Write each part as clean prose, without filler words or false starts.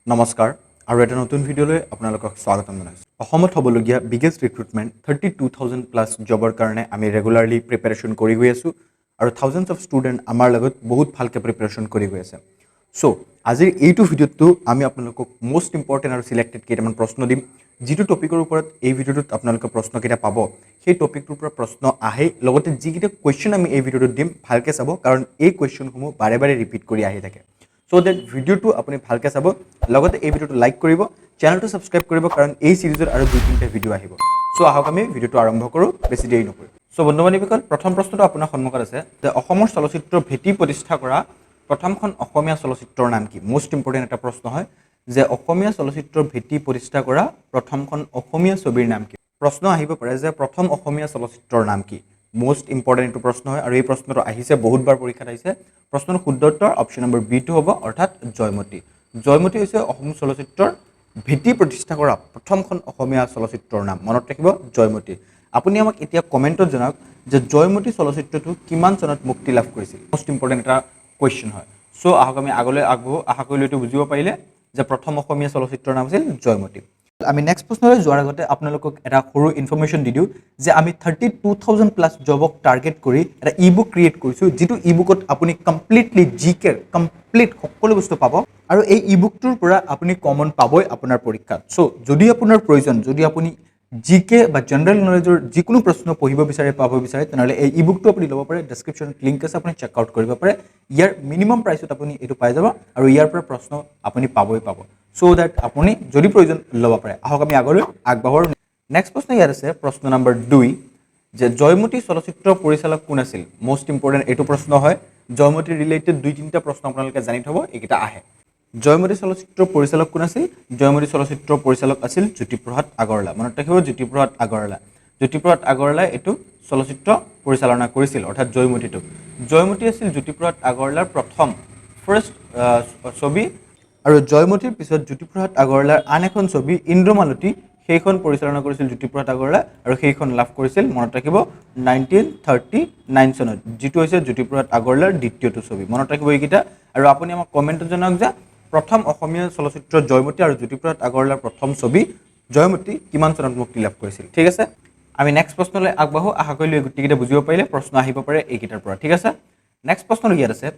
নমস্কাৰ আৰু এটা নতুন ভিডিঅ'লৈ আপোনালোকক স্বাগতম জনাইছোঁ। অসমত হ'বলগীয়া বিগেষ্ট ৰিক্ৰুটমেণ্ট 32,000 প্লাছ জবৰ কাৰণে আমি ৰেগুলাৰলি প্ৰিপাৰেশ্যন কৰি গৈ আছোঁ আৰু থাউজেণ্ডছ অফ ষ্টুডেণ্ট আমাৰ লগত বহুত ভালকৈ প্ৰিপাৰেশ্যন কৰি গৈ আছে। চ' আজিৰ এইটো ভিডিঅ'টো আমি আপোনালোকক মষ্ট ইম্পৰ্টেণ্ট আৰু চিলেক্টেড কেইটামান প্ৰশ্ন দিম, যিটো টপিকৰ ওপৰত এই ভিডিঅ'টোত আপোনালোকে প্ৰশ্নকেইটা পাব। সেই টপিকটোৰ পৰা প্ৰশ্ন আহে, লগতে যিকেইটা কুৱেশ্যন আমি এই ভিডিঅ'টোত দিম ভালকৈ চাব, কাৰণ এই কুৱেশ্যনসমূহ বাৰে বাৰে ৰিপিট কৰি আহি থাকে। চ' দেট ভিডিঅ'টো আপুনি ভালকৈ চাব, লগতে এই ভিডিঅ'টো লাইক কৰিব, চেনেলটো ছাবস্ক্ৰাইব কৰিব, কাৰণ এই চিৰিজৰ আৰু 2-3টা ভিডিঅ' আহিব। চ' আহক আমি ভিডিঅ'টো আৰম্ভ কৰোঁ, বেছি দেৰি নকৰোঁ। চ' বন্ধু বান্ধৱীসকল, প্ৰথম প্ৰশ্নটো আপোনাৰ সন্মুখত আছে যে অসমৰ চলচ্চিত্ৰৰ ভেটি প্ৰতিষ্ঠা কৰা প্ৰথমখন অসমীয়া চলচ্চিত্ৰৰ নাম কি? মষ্ট ইম্পৰ্টেণ্ট এটা প্ৰশ্ন হয় যে অসমীয়া চলচ্চিত্ৰৰ ভেটি প্ৰতিষ্ঠা কৰা প্ৰথমখন অসমীয়া ছবিৰ নাম কি? প্ৰশ্ন আহিব পাৰে যে প্ৰথম অসমীয়া চলচ্চিত্ৰৰ নাম কি? মষ্ট ইম্পৰ্টেণ্ট এইটো প্ৰশ্ন হয় আৰু এই প্ৰশ্নটো আহিছে বহুতবাৰ পৰীক্ষাত আহিছে। প্ৰশ্নৰ শুদ্ধ উত্তৰ অপশ্যন নম্বৰ বিটো হ'ব, অৰ্থাৎ জয়মতী। জয়মতী হৈছে অসম চলচ্চিত্ৰৰ ভেটি প্ৰতিষ্ঠা কৰা প্ৰথমখন অসমীয়া চলচ্চিত্ৰৰ নাম। মনত ৰাখিব, জয়মতী। আপুনি আমাক এতিয়া কমেণ্টত জনাওক যে জয়মতী চলচ্চিত্ৰটো কিমান চনত মুক্তি লাভ কৰিছিল? মষ্ট ইম্পৰ্টেণ্ট এটা কুৱেশ্যন হয়। চ' আহক আমি আগলৈ আগবাঢ়োঁ। আশা কৰিলোঁ এইটো বুজিব পাৰিলে যে প্ৰথম অসমীয়া চলচ্চিত্ৰৰ নাম আছিল জয়মতী। আমি নেক্সট প্ৰশ্নলৈ যোৱাৰ আগতে আপোনালোকক এটা সৰু ইনফৰ্মেশ্যন দি দিওঁ যে আমি 32,000 প্লাছ জবক টাৰ্গেট কৰি এটা ই বুক ক্ৰিয়েট কৰিছোঁ, যিটো ই বুকত আপুনি কমপ্লিটলি কমপ্লিট সকলো বস্তু পাব আৰু এই ই বুকটোৰ পৰা আপুনি কমন পাবই আপোনাৰ পৰীক্ষাত। চ' যদি আপোনাৰ প্ৰয়োজন, যদি আপুনি GK বা জেনেৰেল নলেজৰ যিকোনো প্ৰশ্ন পঢ়িব বিচাৰে, পাব বিচাৰে, তেনেহ'লে এই ই বুকটো আপুনি ল'ব পাৰে। ডেছক্ৰিপশ্যনত লিংক আছে, আপুনি চেকআউট কৰিব পাৰে। ইয়াৰ মিনিমাম প্ৰাইচত আপুনি এইটো পাই যাব আৰু ইয়াৰ পৰা প্ৰশ্ন আপুনি পাবই পাব। চ' দেট আপুনি যদি প্ৰয়োজন ল'ব পাৰে। আহক আমি আগলৈ আগবাঢ়োঁ। নেক্সট প্ৰশ্ন ইয়াত আছে, প্ৰশ্ন নম্বৰ 2 যে জয়মতী চলচ্চিত্ৰৰ পৰিচালক কোন আছিল? মষ্ট ইম্পৰ্টেণ্ট এইটো প্ৰশ্ন হয়। জয়মতী ৰিলেটেড 2-3টা প্ৰশ্ন আপোনালোকে জানি থ'ব, এইকেইটা আহে। জয়মতী চলচ্চিত্ৰৰ পৰিচালক কোন আছিল? জয়মতী চলচ্চিত্ৰৰ পৰিচালক আছিল জ্যোতিপ্ৰসাদ আগৰৱালা। মনত ৰাখিব, জ্যোতিপ্ৰসাদ আগৰৱালা। জ্যোতিপ্ৰসাদ আগৰৱালাই এইটো চলচ্চিত্ৰ পৰিচালনা কৰিছিল, অৰ্থাৎ জয়মতীটো। জয়মতী আছিল জ্যোতিপ্ৰসাদ আগৰৱালাৰ প্ৰথম ছবি, আৰু জয়মতীৰ পিছত জ্যোতিপ্ৰসাদ আগৰৱালাৰ আন এখন ছবি ইন্দ্ৰমালতী, সেইখন পৰিচালনা কৰিছিল জ্যোতিপ্ৰসাদ আগৰৱালা আৰু সেইখন লাভ কৰিছিল, মনত ৰাখিব, 1939 চনত, যিটো হৈছে জ্যোতিপ্ৰসাদ আগৰৱালাৰ দ্বিতীয়টো ছবি। মনত ৰাখিব এইকেইটা। আৰু আপুনি আমাক কমেণ্টত জনাওক যে প্ৰথম অসমীয়া চলচ্চিত্ৰ জয়মতী আৰু জ্যোতিপ্ৰসাদ আগৰৱালাৰ প্ৰথম ছবি জয়মতী কিমান চনত মুক্তি লাভ কৰিছিল? ঠিক আছে, আমি নেক্সট প্ৰশ্নলৈ আগবাঢ়োঁ। আশা কৰিলোঁ এই গোটেইকেইটা বুজিব পাৰিলে। প্ৰশ্ন আহিব পাৰে এইকেইটাৰ পৰা। ঠিক আছে, নেক্সট প্ৰশ্নটো ইয়াত আছে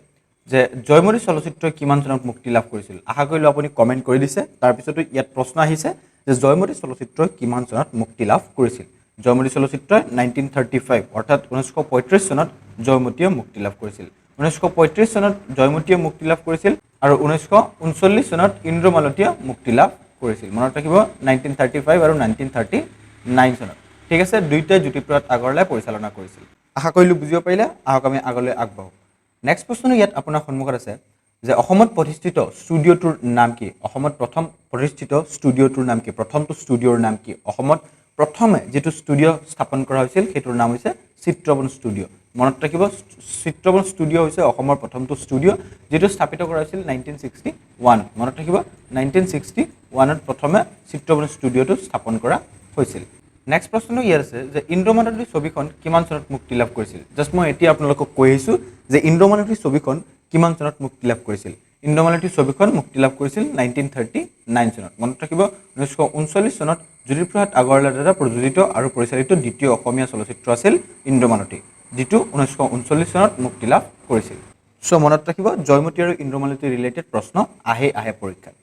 যে জয়মতী চলচ্চিত্ৰই কিমান চনত মুক্তি লাভ কৰিছিল? আশা কৰিলোঁ আপুনি কমেণ্ট কৰি দিছে। তাৰপিছতো ইয়াত প্ৰশ্ন আহিছে যে জয়মতী চলচ্চিত্ৰই কিমান চনত মুক্তি লাভ কৰিছিল? জয়মতী চলচ্চিত্ৰই 1935 অৰ্থাৎ 1935 চনত জয়মতীয়ে মুক্তি লাভ কৰিছিল। 1935 চনত জয়মতীয়ে মুক্তি লাভ কৰিছিল আৰু 1939 চনত ইন্দ্ৰমালতীয়ে মুক্তি লাভ কৰিছিল। মনত ৰাখিব, 1935 আৰু 1939 চনত। ঠিক আছে, দুইটাই জ্যোতিপ্ৰসাদ আগৰৱালাই পৰিচালনা কৰিছিল। আশা কৰিলোঁ বুজিব পাৰিলে। আহক আমি আগলৈ আগবাঢ়োঁ। নেক্সট প্ৰশ্নটো ইয়াত আপোনাৰ সন্মুখত আছে যে অসমত প্ৰতিষ্ঠিত ষ্টুডিঅ'টোৰ নাম কি? অসমত প্ৰথম প্ৰতিষ্ঠিত ষ্টুডিঅ'টোৰ নাম কি? প্ৰথমটো ষ্টুডিঅ'ৰ নাম কি? অসমত প্ৰথমে যিটো ষ্টুডিঅ' স্থাপন কৰা হৈছিল সেইটোৰ নাম হৈছে চিত্ৰবন ষ্টুডিঅ'। মনত ৰাখিব, চিত্ৰবন ষ্টুডিঅ' হৈছে অসমৰ প্ৰথমটো ষ্টুডিঅ', যিটো স্থাপিত কৰা হৈছিল 1961। মনত ৰাখিব, 1961ত প্ৰথমে চিত্ৰবন ষ্টুডিঅ'টো স্থাপন কৰা হৈছিল। নেক্সট প্ৰশ্নটো ইয়াত আছে যে ইন্দ্ৰমালতী ছবিখন কিমান চনত মুক্তি লাভ কৰিছিল? জাষ্ট মই এতিয়া আপোনালোকক কৈ আহিছোঁ যে ইন্দ্ৰমালতী ছবিখন কিমান চনত মুক্তি লাভ কৰিছিল। ইন্দ্ৰমালতী ছবিখন মুক্তি লাভ কৰিছিল 1939 চনত। মনত ৰাখিব, 1939 চনত জ্যোতিপ্ৰসাদ আগৰৱালাৰ দ্বাৰা প্ৰযোজিত আৰু পৰিচালিত দ্বিতীয় অসমীয়া চলচ্চিত্ৰ আছিল ইন্দ্ৰমালতী, যিটো 1939 চনত মুক্তি লাভ কৰিছিল। চ' মনত ৰাখিব, জয়মতী আৰু ইন্দ্ৰমালতী ৰিলেটেড প্ৰশ্ন আহে পৰীক্ষাত।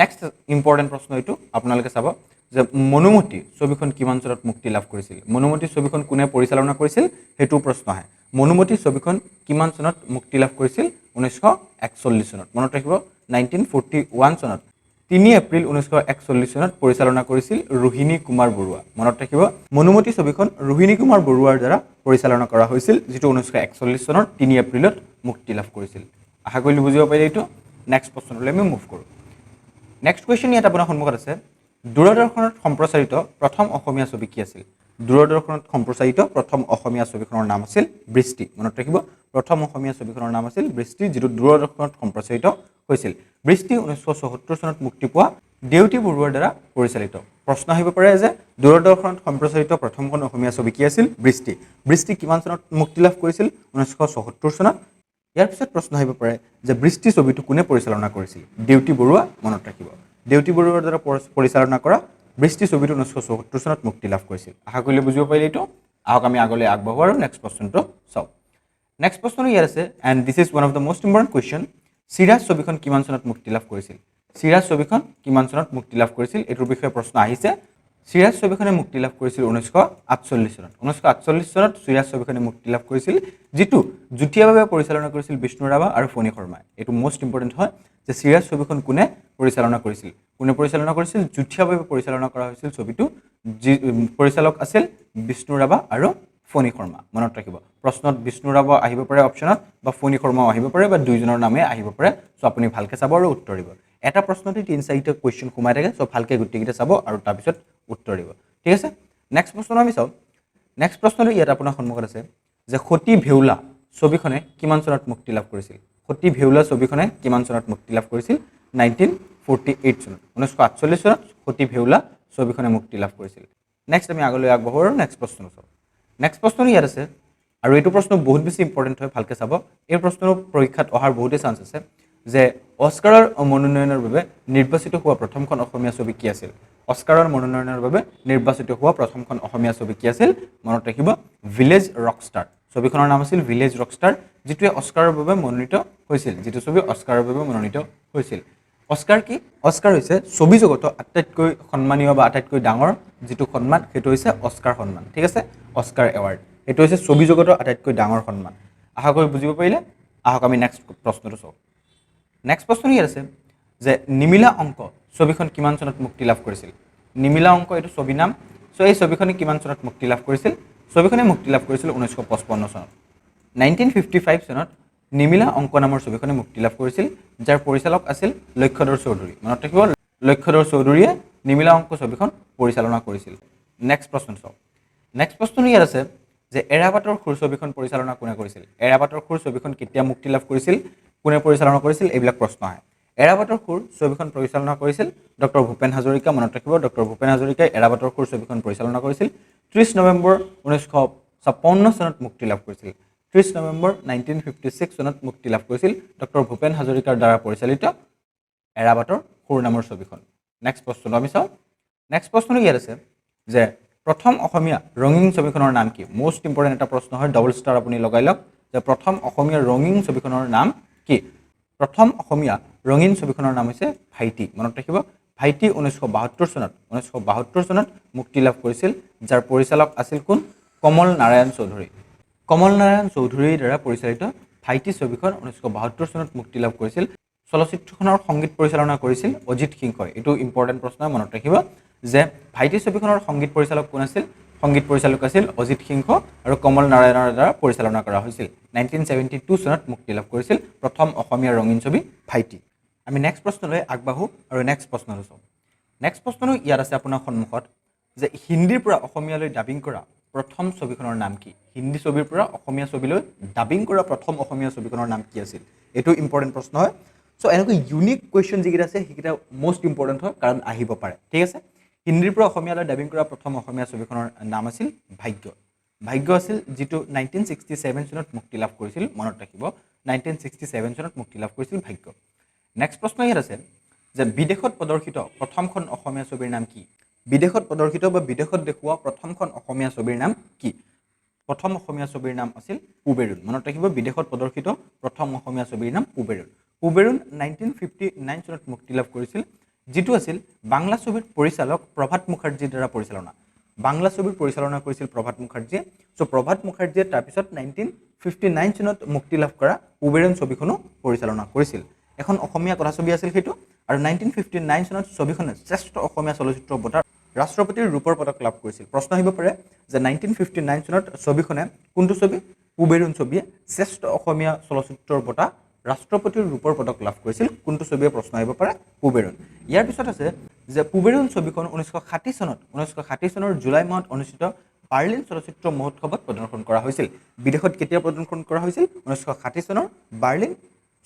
নেক্সট ইম্পৰ্টেণ্ট প্ৰশ্ন এইটো আপোনালোকে চাব যে মনুমতী ছবিখন কিমান চনত মুক্তি লাভ কৰিছিল? মনুমতী ছবিখন কোনে পৰিচালনা কৰিছিল সেইটো প্ৰশ্ন আহে। মনুমতী ছবিখন কিমান চনত মুক্তি লাভ কৰিছিল? 1941 চনত। মনত ৰাখিব, 1941 চনত 3 এপ্ৰিল 1941 চনত পৰিচালনা কৰিছিল ৰোহিণী কুমাৰ বৰুৱা। মনত ৰাখিব, মনুমতী ছবিখন ৰোহিণী কুমাৰ বৰুৱাৰ দ্বাৰা পৰিচালনা কৰা হৈছিল, যিটো 1941 চনৰ 3 এপ্ৰিলত মুক্তি লাভ কৰিছিল। আশা কৰিলোঁ বুজিব পাৰিলে এইটো। নেক্সট প্ৰশ্নলৈ আমি মুভ কৰোঁ। নেক্সট কুৱেশ্যন ইয়াত আপোনাৰ সন্মুখত আছে, দূৰদৰ্শনত সম্প্ৰচাৰিত প্ৰথম অসমীয়া ছবি কি আছিল? দূৰদৰ্শনত সম্প্ৰচাৰিত প্ৰথম অসমীয়া ছবিখনৰ নাম আছিল বৃষ্টি। মনত ৰাখিব, প্ৰথম অসমীয়া ছবিখনৰ নাম আছিল বৃষ্টি, যিটো দূৰদৰ্শনত সম্প্ৰচাৰিত হৈছিল। বৃষ্টি 1974 চনত মুক্তি পোৱা দেউতী বৰুৱাৰ দ্বাৰা পৰিচালিত। প্ৰশ্ন আহিব পাৰে যে দূৰদৰ্শনত সম্প্ৰচাৰিত প্ৰথমখন অসমীয়া ছবি কি আছিল? বৃষ্টি। বৃষ্টি কিমান চনত মুক্তি লাভ কৰিছিল? 1974 চনত। ইয়াৰ পিছত প্ৰশ্ন আহিব পাৰে যে বৃষ্টি ছবিটো কোনে পৰিচালনা কৰিছিল দেউতি বৰুৱা মনত ৰাখিব দেউতি বৰুৱাৰ দ্বাৰা পৰিচালনা কৰা বৃষ্টি ছবিটো 1974 চনত মুক্তি লাভ কৰিছিল আশা কৰিলে বুজিব পাৰিলে এইটো আহক আমি আগলৈ আগবাঢ়ো আৰু নেক্সট প্ৰশ্নটো চাওঁ নেক্সট প্ৰশ্নটো ইয়াৰ আছে and this is one of the most important question Siraj ছবিখন কিমান চনত মুক্তি লাভ কৰিছিল সিৰাজ ছবিখন কিমান চনত মুক্তি লাভ কৰিছিল এইটোৰ বিষয়ে প্ৰশ্ন আহিছে সিৰাজ ছবিখনে মুক্তি লাভ কৰিছিল 1948 চনত 1948 চনত সিৰাজ ছবিখনে মুক্তি লাভ কৰিছিল যিটো যুটীয়াভাৱে পৰিচালনা কৰিছিল বিষ্ণু ৰাভা আৰু ফণী শৰ্মা এইটো মোষ্ট ইম্পৰ্টেণ্ট হয় যে সিৰাজ ছবিখন কোনে পৰিচালনা কৰিছিল যুটীয়াভাৱে পৰিচালনা কৰা হৈছিল ছবিটো পৰিচালক আছিল বিষ্ণু ৰাভা আৰু ফণী শৰ্মা মনত ৰাখিব প্ৰশ্নত বিষ্ণু ৰাভা আহিব পাৰে অপচনত বা ফণী শৰ্মাও আহিব পাৰে বা দুইজনৰ নামে আহিব পাৰে সো আপুনি ভালকে চাব আৰু উত্তৰ দিব এটা প্ৰশ্নতে 3-4টা কোৱেশ্চন সোমাই থাকে সো ভালকে গুটিকিটা চাব আৰু তাৰ পিছত উত্তৰ দিব ঠিক আছে নেক্সট প্ৰশ্ন আমি চাও নেক্সট প্ৰশ্নটো ইয়াত আপোনাৰ সন্মুখত আছে যে সতী ভেউলা ছবিখনে কিমান চনত মুক্তি লাভ কৰিছিল সতী ভেউলা ছবিখনে কিমান চনত মুক্তি লাভ কৰিছিল 1948 চনত 1948 চনত সতী ভেউলা ছবিখনে মুক্তি লাভ কৰিছিল নেক্সট আমি আগলৈ আগবাঢ়ো আৰু নেক্সট প্ৰশ্নটো চাও নেক্সট প্ৰশ্নটো ইয়াত আছে আৰু এইটো প্ৰশ্ন বহুত বেছি ইম্পৰ্টেণ্ট হয় ভালকে চাব এই প্ৰশ্নটো পৰীক্ষাত অহাৰ বহুতেই চান্স আছে যে অস্কাৰৰ মনোনয়নৰ বাবে নিৰ্বাচিত হোৱা প্ৰথমখন অসমীয়া ছবি কি আছিল অস্কাৰৰ মনোনয়নৰ বাবে নিৰ্বাচিত হোৱা প্ৰথমখন অসমীয়া ছবি কি আছিল মনত ৰাখিব ভিলেজ ৰকষ্টাৰ ছবিখনৰ নাম আছিল ভিলেজ ৰকষ্টাৰ যিটোৱে অস্কাৰৰ বাবে মনোনীত হৈছিল যিটো ছবি অস্কাৰৰ বাবে মনোনীত হৈছিল অস্কাৰ কি অস্কাৰ হৈছে ছবি জগতৰ আটাইতকৈ সন্মানীয় বা আটাইতকৈ ডাঙৰ যিটো সন্মান সেইটো হৈছে অস্কাৰ সন্মান ঠিক আছে অস্কাৰ এৱাৰ্ড এটো হৈছে ছবি জগতৰ আটাইতকৈ ডাঙৰ সন্মান আশা কৰি বুজিব পাৰিলে আহক আমি নেক্সট প্ৰশ্নটো চাওঁ নেক্সট প্ৰশ্নটো ইয়াত আছে যে নিমিলা অংক ছবিখন কিমান চনত মুক্তি লাভ কৰিছিল নিমিলা অংক এইটো ছবি নাম সো এই ছবিখনে কিমান চনত মুক্তি লাভ কৰিছিল ছবিখনে মুক্তি লাভ কৰিছিল 1955 চনত 1955 চনত নিমিলা অংক নামৰ ছবিখনে মুক্তি লাভ কৰিছিল যাৰ পৰিচালক আছিল লক্ষ্যধৰ চৌধুৰী মনত ৰাখিব লক্ষ্যধৰ চৌধুৰীয়ে নিমিলা অংক ছবিখন পৰিচালনা কৰিছিল নেক্সট প্ৰশ্ন চাও নেক্সট প্ৰশ্নটো ইয়াত আছে যে এৰাবাটৰ খুৰ ছবিখন পৰিচালনা কোনে কৰিছিল এৰাবাটৰ খুৰ ছবিখন কেতিয়া মুক্তি লাভ কৰিছিল কোনে পৰিচালনা কৰিছিল এইবিলাক প্ৰশ্ন আহে এৰাবাটৰ খুৰ ছবিখন পৰিচালনা কৰিছিল ডক্টৰ ভূপেন হাজৰিকা মনত ৰাখিব ডক্টৰ ভূপেন হাজৰিকাই এৰাবাটৰ খুৰ ছবিখন পৰিচালনা কৰিছিল 30 নৱেম্বৰ 1956 চনত মুক্তি লাভ কৰিছিল 30 নৱেম্বৰ 1956 চনত মুক্তি লাভ কৰিছিল ডক্টৰ ভূপেন হাজৰিকাৰ দ্বাৰা পৰিচালিত এৰাবাটৰ খুৰ নামৰ ছবিখন নেক্সট প্ৰশ্নটো আমি চাওঁ নেক্সট প্ৰশ্নটো ইয়াত আছে যে প্ৰথম অসমীয়া ৰঙীন ছবিখনৰ নাম কি মোষ্ট ইম্পৰ্টেণ্ট এটা প্ৰশ্ন হয় ডাবল ষ্টাৰ আপুনি লগাই লওক যে প্ৰথম অসমীয়া ৰঙীন ছবিখনৰ নাম কি প্ৰথম অসমীয়া ৰঙীন ছবিখনৰ নাম হৈছে ভাইটি মনত ৰাখিব ভাইটি 1972 চনত মুক্তি লাভ কৰিছিল যাৰ পৰিচালক আছিল কোন কমল নাৰায়ণ চৌধুৰীৰ দ্বাৰা পৰিচালিত ভাইটি ছবিখন 1972 চনত মুক্তি লাভ কৰিছিল চলচ্চিত্ৰখনৰ সংগীত পৰিচালনা কৰিছিল অজিত সিংহই এটো ইম্পৰ্টেণ্ট প্ৰশ্ন মনত ৰাখিব যে ভাইটি ছবিখনৰ সংগীত পৰিচালক কোন আছিল সংগীত পৰিচালক আছিল অজিত সিংহ আৰু কমল নাৰায়ণৰ দ্বাৰা পৰিচালনা কৰা হৈছিল 1972 চনত মুক্তি লাভ কৰিছিল প্ৰথম অসমীয়া ৰঙীন ছবি ভাইটি আমি নেক্সট প্ৰশ্নলৈ আগবাঢ়ো আৰু নেক্সট প্ৰশ্নটো চাওঁ নেক্সট প্ৰশ্নটো ইয়াত আছে আপোনাৰ সন্মুখত যে হিন্দীৰ পৰা অসমীয়ালৈ ডাবিং কৰা প্ৰথম ছবিখনৰ নাম কি হিন্দী ছবিৰ পৰা অসমীয়া ছবিলৈ ডাবিং কৰা প্ৰথম অসমীয়া ছবিখনৰ নাম কি আছিল এটো ইম্পৰ্টেণ্ট প্ৰশ্ন হয় সো এনেকৈ ইউনিক কোৱেশ্চন যিকেইটা আছে সেইকেইটা মোষ্ট ইম্পৰ্টেণ্ট হয় কাৰণ আহিব পাৰে ঠিক আছে হিন্দীৰ পৰা অসমীয়ালৈ ডাবিং কৰা প্ৰথম অসমীয়া ছবিখনৰ নাম আছিল ভাগ্য আছিল যিটো 1967 চনত মুক্তি লাভ কৰিছিল মনত ৰাখিব 1967 চনত মুক্তি লাভ কৰিছিল ভাগ্য নেক্সট প্ৰশ্ন ইয়াত আছে যে বিদেশত প্ৰদৰ্শিত প্ৰথমখন অসমীয়া ছবিৰ নাম কি বিদেশত প্ৰদৰ্শিত বা বিদেশত দেখুওৱা প্ৰথমখন অসমীয়া ছবিৰ নাম কি প্ৰথম অসমীয়া ছবিৰ নাম আছিল পুবেৰুণ মনত ৰাখিব বিদেশত প্ৰদৰ্শিত প্ৰথম অসমীয়া ছবিৰ নাম পুবেৰুণ 1959 চনত মুক্তি লাভ কৰিছিল যিটো আছিল বাংলা ছবিৰ পৰিচালক প্ৰভাত মুখাৰ্জীৰ দ্বাৰা পৰিচালনা বাংলা ছবিৰ পৰিচালনা কৰিছিল প্ৰভাত মুখাৰ্জীয়ে সো প্ৰভাত মুখাৰ্জীয়ে তাৰ পিছত 1959 চনত মুক্তি লাভ কৰা পুবেৰুণ ছবিখনো পৰিচালনা কৰিছিল এখন অসমীয়া কথা ছবি আছিল হেতু আৰু 1959 চনত ছবিখনে শ্ৰেষ্ঠ অসমীয়া চলচ্চিত্ৰ বঁটা ৰাষ্ট্ৰপতিৰ ৰূপৰ পদক লাভ কৰিছিল প্ৰশ্ন আহিব পাৰে যে 1959 চনত ছবিখনে কোনটো ছবি পুবেৰুণ ছবিয়ে শ্ৰেষ্ঠ অসমীয়া চলচ্চিত্ৰৰ বঁটা ৰাষ্ট্ৰপতিৰ ৰূপৰ পদক লাভ কৰিছিল কোনটো ছবিয়ে প্ৰশ্ন আহিব পাৰে পুবেৰুণ ইয়াৰ পিছত আছে যে পুবেৰুণ ছবিখন 1960 চনৰ জুলাই মাহত অনুষ্ঠিত বাৰ্লিন চলচ্চিত্ৰ মহোৎসৱত প্ৰদৰ্শন কৰা হৈছিল বিদেশত কেতিয়া প্ৰদৰ্শন কৰা হৈছিল 1960 চনৰ বাৰ্লিন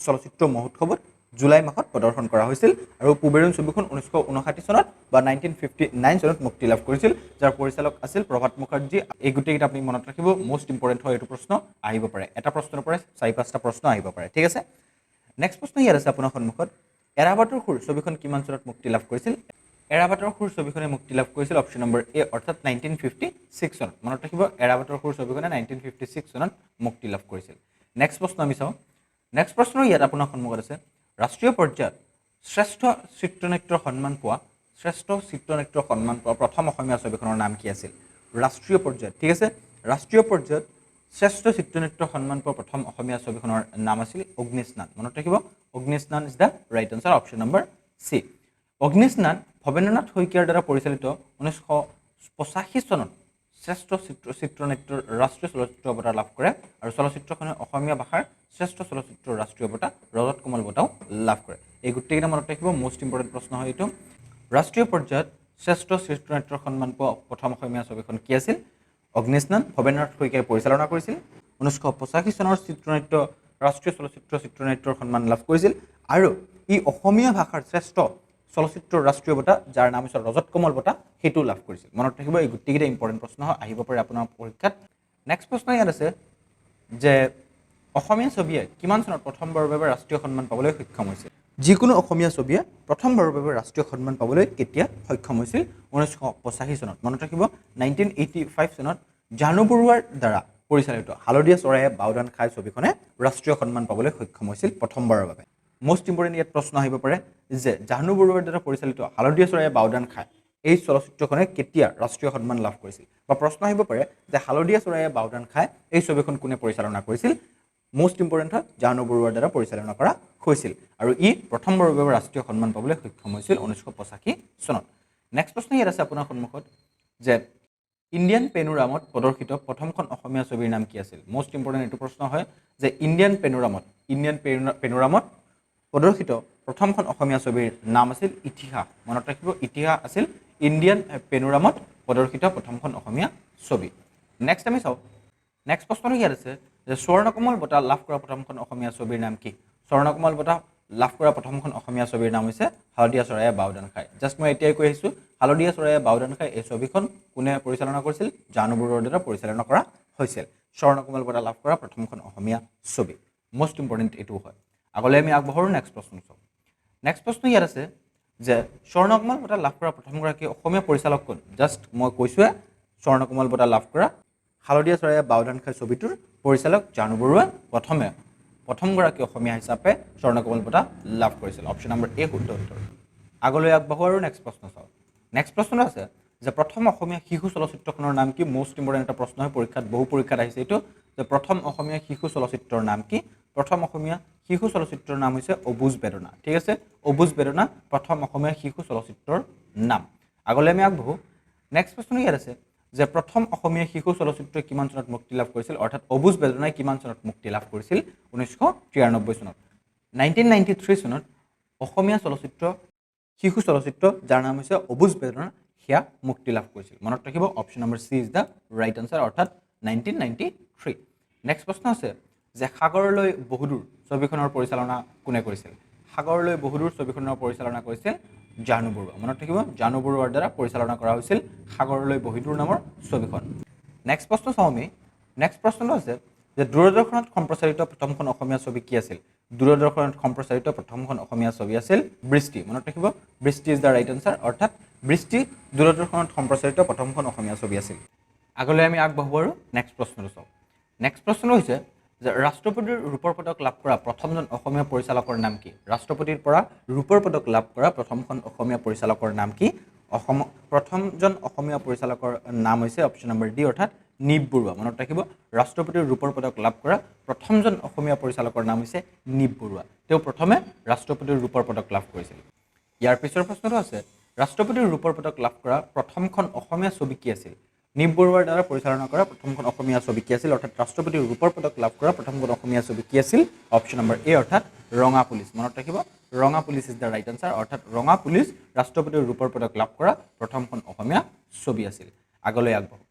চলচ্চিত্ৰ মহোৎসৱত জুলাই মাহত প্ৰদৰ্শন কৰা হৈছিল আৰু পুবেৰুণ ছবিখন 1959 চনত বা 1959 চনত মুক্তি লাভ কৰিছিল যাৰ পৰিচালক আছিল প্ৰভাত মুখাৰ্জী এই গোটেইকেইটা আপুনি মনত ৰাখিব মোষ্ট ইম্পৰ্টেণ্ট হয় এইটো প্ৰশ্ন আহিব পাৰে এটা প্ৰশ্নৰ পৰা 4-5টা প্ৰশ্ন আহিব পাৰে ঠিক আছে নেক্সট প্ৰশ্ন ইয়াত আছে আপোনাৰ সন্মুখত এৰাবাটৰ খুৰ ছবিখন কিমান চনত মুক্তি লাভ কৰিছিল এৰাবাটৰ খুৰ ছবিখনে মুক্তি লাভ কৰিছিল অপশ্যন নম্বৰ এ অৰ্থাৎ 1956 চনত মনত ৰাখিব এৰাবাটৰ খুৰ ছবিখনে 1956 চনত মুক্তি লাভ কৰিছিল নেক্সট প্ৰশ্ন আমি চাওঁ নেক্সট প্ৰশ্ন ইয়াত আপোনাৰ সন্মুখত আছে ৰাষ্ট্ৰীয় পৰ্যায়ত শ্ৰেষ্ঠ চিত্ৰনাট্যৰ সন্মান পোৱা প্ৰথম অসমীয়া ছবিখনৰ নাম কি আছিল ৰাষ্ট্ৰীয় পৰ্যায়ত ঠিক আছে ৰাষ্ট্ৰীয় পৰ্যায়ত শ্ৰেষ্ঠ চিত্ৰনাট্যৰ সন্মান পোৱা প্ৰথম অসমীয়া ছবিখনৰ নাম আছিল অগ্নিস্নান মনত ৰাখিব Agnisnan is the right answer option number C Agnisnan Bhabendranath শইকীয়াৰ দ্বাৰা পৰিচালিত 1985 চনত শ্ৰেষ্ঠ চিত্ৰনাট্যৰ ৰাষ্ট্ৰীয় চলচ্চিত্ৰ বঁটা লাভ কৰে আৰু চলচ্চিত্ৰখনে অসমীয়া ভাষাৰ শ্ৰেষ্ঠ চলচ্চিত্ৰৰ ৰাষ্ট্ৰীয় বঁটা ৰজত কমল বঁটাও লাভ কৰে এই গোটেইকেইটা মনত ৰাখিব মোষ্ট ইম্পৰ্টেণ্ট প্ৰশ্ন হয় এইটো ৰাষ্ট্ৰীয় পৰ্যায়ত শ্ৰেষ্ঠ চিত্ৰনাট্যৰ সন্মান পোৱা প্ৰথম অসমীয়া ছবিখন কি আছিল অগ্নিস্নান ভৱেন্দ্ৰনাথ শইকীয়াই পৰিচালনা কৰিছিল 1985 চনৰ চিত্ৰনাট্য ৰাষ্ট্ৰীয় চলচ্চিত্ৰ চিত্ৰনাট্যৰ সন্মান লাভ কৰিছিল আৰু ই অসমীয়া ভাষাৰ শ্ৰেষ্ঠ চলচ্চিত্ৰৰ ৰাষ্ট্ৰীয় বঁটা যাৰ নাম হৈছে ৰজত কমল বঁটা সেইটো লাভ কৰিছিল মনত ৰাখিব এই গোটেইকেইটা ইম্পৰ্টেণ্ট প্ৰশ্ন আহিব পাৰে আপোনাৰ পৰীক্ষাত নেক্সট প্ৰশ্ন ইয়াত আছে যে অসমীয়া ছবিয়ে কিমান চনত প্ৰথমবাৰৰ বাবে ৰাষ্ট্ৰীয় সন্মান পাবলৈ সক্ষম হৈছিল যিকোনো অসমীয়া ছবিয়ে প্ৰথমবাৰৰ বাবে ৰাষ্ট্ৰীয় সন্মান পাবলৈ কেতিয়া সক্ষম হৈছিল 1985 চনত মনত ৰাখিব 1985 চনত জানু বৰুৱাৰ দ্বাৰা পৰিচালিত হালধীয়া চৰায়ে বাওদান খাই ছবিখনে ৰাষ্ট্ৰীয় সন্মান পাবলৈ সক্ষম হৈছিল প্ৰথমবাৰৰ বাবে মোষ্ট ইম্পৰ্টেণ্ট ইয়াত প্ৰশ্ন আহিব পাৰে যে জাহ্নু বৰুৱাৰ দ্বাৰা পৰিচালিত হালধীয়া চৰায়ে বাওদান খাই এই চলচ্চিত্ৰখনে কেতিয়া ৰাষ্ট্ৰীয় সন্মান লাভ কৰিছিল বা প্ৰশ্ন আহিব পাৰে যে হালধীয়া চৰায়ে বাওদান খাই এই ছবিখন কোনে পৰিচালনা কৰিছিল মোষ্ট ইম্পৰ্টেণ্ট হয় জাহ্নু বৰুৱাৰ দ্বাৰা পৰিচালনা কৰা হৈছিল আৰু ই প্ৰথমবাৰৰ বাবে ৰাষ্ট্ৰীয় সন্মান পাবলৈ সক্ষম হৈছিল 1985 চনত নেক্সট প্ৰশ্ন ইয়াত আছে আপোনাৰ সন্মুখত যে ইণ্ডিয়ান পেনোৰামত প্ৰদৰ্শিত প্ৰথমখন অসমীয়া ছবিৰ নাম কি আছিল মোষ্ট ইম্পৰ্টেণ্ট এইটো প্ৰশ্ন হয় যে ইণ্ডিয়ান পেনোৰামত প্ৰদৰ্শিত প্ৰথমখন অসমীয়া ছবিৰ নাম আছিল ইতিহাস মনত ৰাখিব ইতিহাস আছিল ইণ্ডিয়ান পেনোৰামত প্ৰদৰ্শিত প্ৰথমখন অসমীয়া ছবি নেক্সট আমি চাওঁ নেক্সট প্ৰশ্নটো ইয়াত আছে যে স্বৰ্ণকমল বঁটা লাভ কৰা প্ৰথমখন অসমীয়া ছবিৰ নাম কি স্বৰ্ণকমল বঁটা লাভ কৰা প্ৰথমখন অসমীয়া ছবিৰ নাম হৈছে হালধীয়া চৰায়ে বাওদান খাই জাষ্ট মই এতিয়াই কৈ আহিছোঁ হালধীয়া চৰায়ে বাওদান খাই এই ছবিখন কোনে পৰিচালনা কৰিছিল জাহ্নু বৰুৱাৰ দ্বাৰা পৰিচালনা কৰা হৈছিল স্বৰ্ণকমল বঁটা লাভ কৰা প্ৰথমখন অসমীয়া ছবি মোষ্ট ইম্পৰ্টেণ্ট এইটো হয় আগলৈ আমি আগবঢ়ো নেক্সট প্ৰশ্ন চাওঁ নেক্সট প্ৰশ্ন ইয়াত আছে যে স্বৰ্ণকমল বঁটা লাভ কৰা প্ৰথমগৰাকী অসমীয়া পৰিচালক কোন জাষ্ট মই কৈছোঁৱে স্বৰ্ণকমল বঁটা লাভ কৰা হালধীয়া চৰায়ে বাওদান খাই ছবিটোৰ পৰিচালক জাহ্নু বৰুৱা প্ৰথমগৰাকী অসমীয়া হিচাপে স্বৰ্ণকমল বঁটা লাভ কৰিছিল অপশ্যন নম্বৰ এ শুদ্ধ উত্তৰ আগলৈ আগবঢ়ো আৰু নেক্সট প্ৰশ্ন চাওঁ নেক্সট প্ৰশ্নটো আছে যে প্ৰথম অসমীয়া শিশু চলচ্চিত্ৰখনৰ নাম কি মোষ্ট ইম্পৰ্টেণ্ট এটা প্ৰশ্ন হয় পৰীক্ষাত বহু পৰীক্ষাত আহিছে এইটো যে প্ৰথম অসমীয়া শিশু চলচ্চিত্ৰৰ নাম কি প্ৰথম অসমীয়া শিশু চলচ্চিত্ৰৰ নাম হৈছে অবুজ বেদনা ঠিক আছে অবুজ বেদনা প্ৰথম অসমীয়া শিশু চলচ্চিত্ৰৰ নাম আগলৈ আমি আগবঢ়ো নেক্সট প্ৰশ্ন ইয়াত আছে যে প্ৰথম অসমীয়া শিশু চলচ্চিত্ৰই কিমান চনত মুক্তি লাভ কৰিছিল অৰ্থাৎ অবুজ বেদনাই কিমান চনত মুক্তি লাভ কৰিছিল 1993 চনত 1993 চনত অসমীয়া চলচ্চিত্ৰ শিশু চলচ্চিত্ৰ যাৰ নাম হৈছে অবুজ বেদনা সেয়া মুক্তি লাভ কৰিছিল মনত ৰাখিব option number C is the right answer অৰ্থাৎ 1993 নেক্সট প্ৰশ্ন আছে যে সাগৰলৈ বহুদূৰ ছবিখনৰ পৰিচালনা কোনে কৰিছিল সাগৰলৈ বহুদূৰ ছবিখনৰ পৰিচালনা কৰিছিল জাহ্নু বৰুৱা মনত ৰাখিব জাহ্নু বৰুৱাৰ দ্বাৰা পৰিচালনা কৰা হৈছিল সাগৰলৈ বহুদূৰ নামৰ ছবিখন নেক্সট প্ৰশ্ন চাওঁ আমি নেক্সট প্ৰশ্নটো আছে যে দূৰদৰ্শনত সম্প্ৰচাৰিত প্ৰথমখন অসমীয়া ছবি কি আছিল দূৰদৰ্শনত সম্প্ৰচাৰিত প্ৰথমখন অসমীয়া ছবি আছিল বৃষ্টি মনত ৰাখিব বৃষ্টি ইজ দ্য ৰাইট আনসাৰ অৰ্থাৎ বৃষ্টি দূৰদৰ্শনত সম্প্ৰচাৰিত প্ৰথমখন অসমীয়া ছবি আছিল আগলৈ আমি আগবাঢ়ো আৰু নেক্সট প্ৰশ্নটো চাওঁ নেক্সট প্ৰশ্নটো হৈছে যে ৰাষ্ট্ৰপতিৰ ৰূপৰ পদক লাভ কৰা প্ৰথমজন অসমীয়া পৰিচালকৰ নাম কি ৰাষ্ট্ৰপতিৰ পৰা ৰূপৰ পদক লাভ কৰা প্ৰথমখন অসমীয়া পৰিচালকৰ নাম কি প্ৰথমজন অসমীয়া পৰিচালকৰ নাম হৈছে অপশ্যন নম্বৰ ডি অৰ্থাৎ নিপ বৰুৱা মনত ৰাখিব ৰাষ্ট্ৰপতিৰ ৰূপৰ পদক লাভ কৰা প্ৰথমজন অসমীয়া পৰিচালকৰ নাম হৈছে নিপ বৰুৱা তেওঁ প্ৰথমে ৰাষ্ট্ৰপতিৰ ৰূপৰ পদক লাভ কৰিছিল ইয়াৰ পিছৰ প্ৰশ্নটো আছে ৰাষ্ট্ৰপতিৰ ৰূপৰ পদক লাভ কৰা প্ৰথমখন অসমীয়া ছবি কি আছিল নিপ বৰুৱাৰ দ্বাৰা পৰিচালনা কৰা প্ৰথমখন অসমীয়া ছবি কি আছিল অৰ্থাৎ ৰাষ্ট্ৰপতিৰ ৰূপৰ পদক লাভ কৰা প্ৰথমখন অসমীয়া ছবি কি আছিল অপশ্যন নম্বৰ এ অৰ্থাৎ ৰঙা পুলিচ মনত ৰাখিব ৰঙা police is the right answer অৰ্থাৎ ৰঙা পুলিচ ৰাষ্ট্ৰপতিৰ ৰূপৰ পদক লাভ কৰা প্ৰথমখন অসমীয়া ছবি আছিল আগলৈ আগবাঢ়ো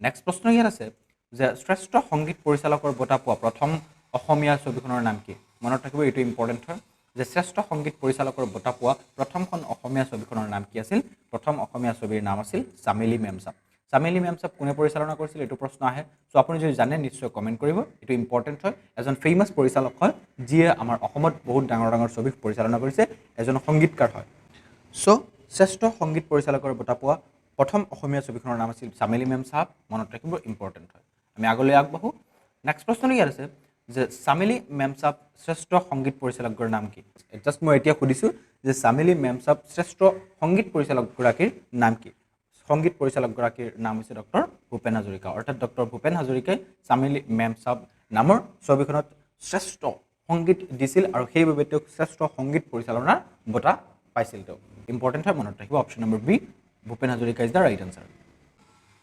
নেক্সট প্ৰশ্ন ইয়াত আছে যে শ্ৰেষ্ঠ সংগীত পৰিচালকৰ বঁটা পোৱা প্ৰথম অসমীয়া ছবিখনৰ নাম কি মনত ৰাখিব এইটো ইম্পৰ্টেণ্ট হয় যে শ্ৰেষ্ঠ সংগীত পৰিচালকৰ বঁটা পোৱা প্ৰথমখন অসমীয়া ছবিখনৰ নাম কি আছিল প্ৰথম অসমীয়া ছবিৰ নাম আছিল চামেলি মেমচাপ চামেলি মেমচাপ কোনে পৰিচালনা কৰিছিল এইটো প্ৰশ্ন আহে সো আপুনি যদি জানে নিশ্চয় কমেন্ট কৰিব এটো ইম্পৰ্টেন্ট হয় এজন ফেমাস পৰিচালক হয় যিয়ে আমাৰ অসমত বহুত ডাঙৰ ডাঙৰ ছবি পৰিচালনা কৰিছে এজন সংগীতকাৰ হয় সো শ্ৰেষ্ঠ সংগীত পৰিচালকৰ বঁটা পোৱা প্ৰথম অসমীয়া ছবিখনৰ নাম আছিল চামেলি মেমচাপ মনত ৰাখিব ইম্পৰ্টেন্ট হয় আমি আগলৈ আগবাঢ়ো নেক্সট প্ৰশ্ন ইয়াৰ আছে যে চামেলি মেমচাপ শ্ৰেষ্ঠ সংগীত পৰিচালকৰ নাম কি জাস্ট মই এতিয়া সুধিছো যে চামেলি মেমচাপ শ্ৰেষ্ঠ সংগীত পৰিচালকগৰাকীৰ নাম কি সংগীত পৰিচালকগৰাকীৰ নাম হৈছে ডক্টৰ ভূপেন হাজৰিকা অৰ্থাৎ ডক্টৰ ভূপেন হাজৰিকাই চামেলি মেমচাপ নামৰ ছবিখনত শ্ৰেষ্ঠ সংগীত দিছিল আৰু সেইবাবে তেওঁক শ্ৰেষ্ঠ সংগীত পৰিচালনাৰ বঁটা পাইছিল তেওঁ ইম্পৰ্টেন্ট হয় মনত ৰাখিব option number B Bhupen Hazarika is the right answer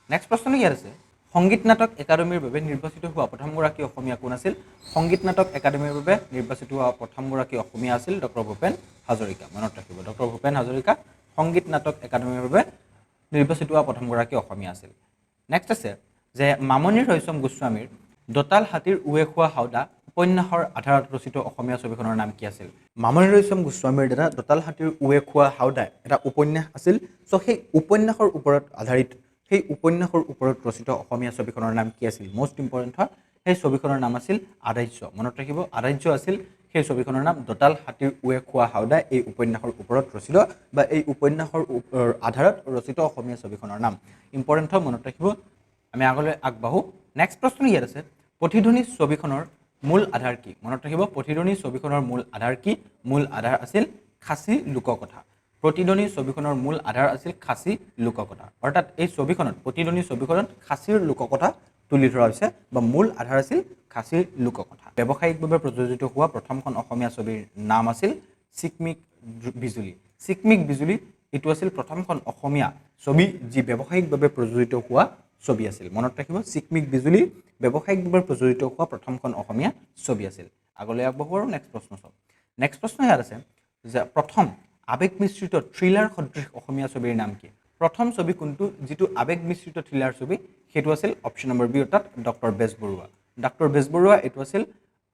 next প্ৰশ্ন ইয়াৰ আছে সংগীত নাটক একাডেমীৰ বাবে নিৰ্বাচিত হোৱা প্ৰথমগৰাকী অসমীয়া কোন আছিল সংগীত নাটক একাডেমীৰ বাবে নিৰ্বাচিত হোৱা প্ৰথমগৰাকী অসমীয়া আছিল ডক্টৰ ভূপেন হাজৰিকা মনত ৰাখিব ডক্টৰ ভূপেন হাজৰিকা সংগীত নাটক একাডেমীৰ বাবে নিৰ্বাচিত হোৱা প্ৰথমগৰাকী অসমীয়া আছিল নেক্সট আছে যে মামণি ৰয়ছম গোস্বামীৰ দতাল হাতীৰ উৱে খোৱা হাওদা উপন্যাসৰ আধাৰত ৰচিত অসমীয়া ছবিখনৰ নাম কি আছিল মামণি ৰয়ছম গোস্বামীৰ দ্বাৰা দতাল হাতীৰ উৱে খোৱা হাওদা এটা উপন্যাস আছিল সো সেই উপন্যাসৰ ওপৰত আধাৰিত সেই উপন্যাসৰ ওপৰত ৰচিত অসমীয়া ছবিখনৰ নাম কি আছিল মোস্ট ইম্পৰ্টেন্ট হয় সেই ছবিখনৰ নাম আছিল আদাৰ্য মনত ৰাখিব আদাৰ্য আছিল সেই ছবিখনৰ নাম দতাল হাতীৰ উৱে খোৱা হাওদা এই উপন্যাসৰ ওপৰত ৰচিত বা এই উপন্যাসৰ আধাৰত ৰচিত অসমীয়া ছবিখনৰ নাম ইম্পৰ্টেন্ট হয় মনত ৰাখিব আমি আগলৈ আগবাঢ়ো নেক্সট প্ৰশ্ন ইয়াত আছে প্ৰতিধ্বনি ছবিখনৰ মূল আধাৰ কি মনত ৰাখিব প্ৰতিধ্বনি ছবিখনৰ মূল আধাৰ কি মূল আধাৰ আছিল খাচী লোককথা প্ৰতিধ্বনি ছবিখনৰ মূল আধাৰ আছিল খাচী লোককথা অৰ্থাৎ এই ছবিখনত প্ৰতিধ্বনি ছবিখনত খাচীৰ লোককথা তুলি ধৰা হৈছে বা মূল আধাৰ আছিল খাচীৰ লোককথা ব্যৱসায়িকভাৱে প্ৰযোজিত হোৱা প্ৰথমখন অসমীয়া ছবিৰ নাম আছিল চিকমিক বিজুলী এটো আছিল প্ৰথমখন অসমীয়া ছবি যি ব্যৱসায়িকভাৱে প্ৰযোজিত হোৱা ছবি আছিল মনত ৰাখিব চিকমিক বিজুলী ব্যৱসায়িকভাৱে প্ৰযোজিত হোৱা প্ৰথমখন অসমীয়া ছবি আছিল আগলৈ আগবাঢ়ো আৰু নেক্সট প্ৰশ্ন ইয়াত আছে যে প্ৰথম আবেগ মিশ্ৰিত থ্ৰিলাৰ সদৃশ অসমীয়া ছবিৰ নাম কি প্ৰথম ছবি কোনটো যেটো আবেগ মিশ্ৰিত থ্ৰিলাৰ ছবি হেতু আছিল অপচন নম্বৰ বি অৰ্থাৎ ডক্টৰ বেজবৰুৱা এটো আছিল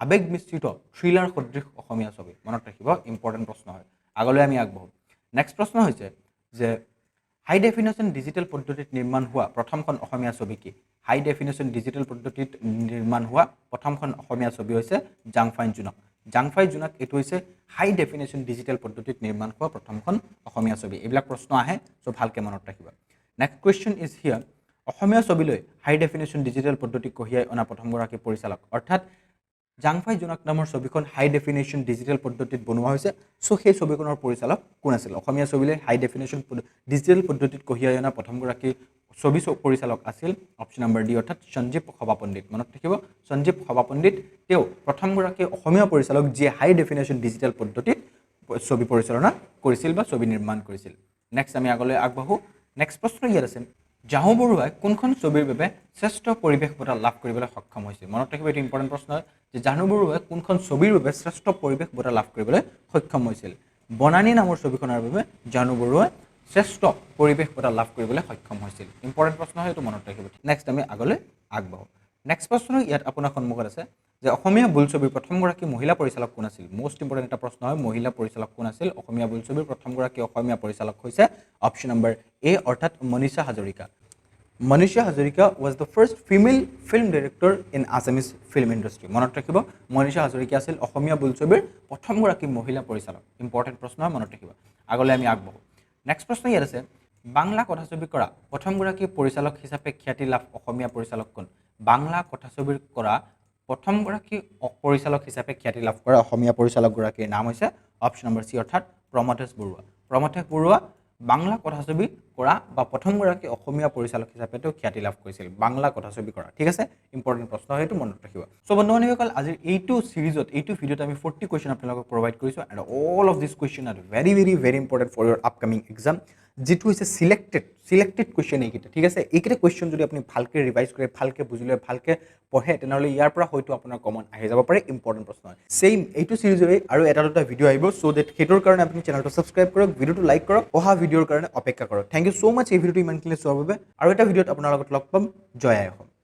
আবেগ মিশ্ৰিত থ্ৰিলাৰ সদৃশ অসমীয়া ছবি মনত ৰাখিব ইম্পৰ্টেন্ট প্ৰশ্ন হয় আগলৈ আমি আগবাঢ়ো নেক্সট প্ৰশ্ন হৈছে যে হাই ডেফিনেশন ডিজিটেল পদ্ধতিত নিৰ্মাণ হোৱা প্ৰথমখন অসমীয়া ছবি কি হাই ডেফিনেশন ডিজিটেল পদ্ধতিত নিৰ্মাণ হোৱা প্ৰথমখন অসমীয়া ছবি হৈছে জাংফাই জুনক এটো হৈছে হাই ডেফিনেশন ডিজিটেল পদ্ধতিত নিৰ্মাণ হোৱা প্ৰথমখন অসমীয়া ছবি এইবিলাক প্ৰশ্ন আহে সো ভালকে মনত ৰাখিবা next question is here Asomiya ছবিলৈ হাই ডেফিনেশন ডিজিটেল পদ্ধতি কঢ়িয়াই অনা প্ৰথমগৰাকী পৰিচালক অৰ্থাৎ জাংফাই জুনক নামৰ ছবিখন হাই ডেফিনেশন ডিজিটেল পদ্ধতিত বনোৱা হৈছে সো সেই ছবিখনৰ পৰিচালক কোন আছিল অসমীয়া ছবিলৈ হাই ডেফিনেশন ডিজিটেল পদ্ধতিত কঢ়িয়াই অনা প্ৰথমগৰাকী ছবি পৰিচালক আছিল অপচন নম্বৰ ডি অৰ্থাৎ সঞ্জীৱ সভা পণ্ডিত মনত ৰাখিব সঞ্জীৱ সভা পণ্ডিত তেওঁ প্ৰথমগৰাকী অসমীয়া পৰিচালক যিয়ে হাই ডেফিনেশন ডিজিটেল পদ্ধতিত ছবি পৰিচালনা কৰিছিল বা ছবি নিৰ্মাণ কৰিছিল নেক্সট আমি আগলৈ আগবাঢ়ো নেক্সট প্ৰশ্ন ইয়াত আছে জাহু বৰুৱাই কোনখন ছবিৰ বাবে শ্ৰেষ্ঠ পৰিৱেশ বঁটা লাভ কৰিবলৈ সক্ষম হৈছিল মনত ৰাখিব এটো ইম্পৰ্টেন্ট প্ৰশ্ন যে জাহু বৰুৱাই কোনখন ছবিৰ বাবে শ্ৰেষ্ঠ পৰিৱেশ বঁটা লাভ কৰিবলৈ সক্ষম হৈছিল বনানী নামৰ ছবিখনৰ বাবে জাহু বৰুৱাই শ্ৰেষ্ঠ পৰিৱেশ বঁটা লাভ কৰিবলৈ সক্ষম হৈছিল ইম্পৰ্টেন্ট প্ৰশ্ন হয় এটো মনত ৰাখিব নেক্সট আমি আগলৈ আগবাঢ়ো নেক্সট প্ৰশ্ন ইয়াত আপোনাৰ সন্মুখত আছে যে অসমীয়া বোলছবিৰ প্ৰথমগৰাকী মহিলা পৰিচালক কোন আছিল মোস্ট ইম্পৰ্টেন্ট এটা প্ৰশ্ন হয় মহিলা পৰিচালক কোন আছিল অসমীয়া বোলছবিৰ প্ৰথমগৰাকী অসমীয়া পৰিচালক হৈছে অপচন নম্বৰ এ অৰ্থাৎ Manisha Hazarika was the first female film director in Assamese film industry মনত ৰাখিব মনীষা হাজৰিকা আছিল অসমীয়া বোলছবিৰ প্ৰথমগৰাকী মহিলা পৰিচালক ইম্পৰ্টেন্ট প্ৰশ্ন হয় মনত ৰাখিব আগলৈ আমি আগবাঢ়ো নেক্সট প্ৰশ্ন ইয়াত আছে বাংলা কথাছবি কৰা প্ৰথমগৰাকী পৰিচালক হিচাপে খ্যাতি লাভ অসমীয়া পৰিচালক কোন বাংলা কথাছবিৰ কৰা প্ৰথমগৰাকী পৰিচালক হিচাপে খ্যাতি লাভ কৰা অসমীয়া পৰিচালকগৰাকীৰ নাম হৈছে অপচন নম্বৰ সি অৰ্থাৎ প্ৰমথেশ বৰুৱা বাংলা কথাছবি কৰা বা প্ৰথমগৰাকী অসমীয়া পৰিচালক হিচাপে তেওঁ খ্যাতি লাভ কৰিছিল বাংলা কথাছবি কৰা ঠিক আছে ইম্পৰ্টেন্ট প্ৰশ্ন হেতু মনত ৰাখিব সো বন্ধুসকল আজিৰ এইটো সিৰিজত এইটো ভিডিওত আমি 40 কোৱেশ্চন আপোনালোকক প্ৰভাইড কৰিছো and all of this question are very important for your upcoming exam যেটো হৈছে সিলেক্টেড কোৱেশ্চন এইকেইটা ঠিক আছে এইকেইটা কোৱেশ্চন যদি আপুনি ভালকে ৰিভাইজ কৰে ভালকে বুজিলে ভালকে পঢ়ে তেনেহলে ইয়াৰ পৰা হয়তো আপোনাৰ কমন আহি যাব পাৰে ইম্পৰ্টেন্ট প্ৰশ্ন সেম এইটো সিৰিজৰে আৰু এটা দুটা ভিডিও আহিব সো দ্যাট হেতৰ কাৰণে আপুনি চেনেলটো সাবস্ক্ৰাইব কৰক ভিডিওটো লাইক কৰক অহা ভিডিওৰ কাৰণে অপেক্ষা কৰক থ্যাংক ইউ সো মাচ এই ভিডিওটো ইমানখিনি চোৱাৰ বাবে আৰু এটা ভিডিওত আপোনাৰ লগত লগ পাম জয় আই অসম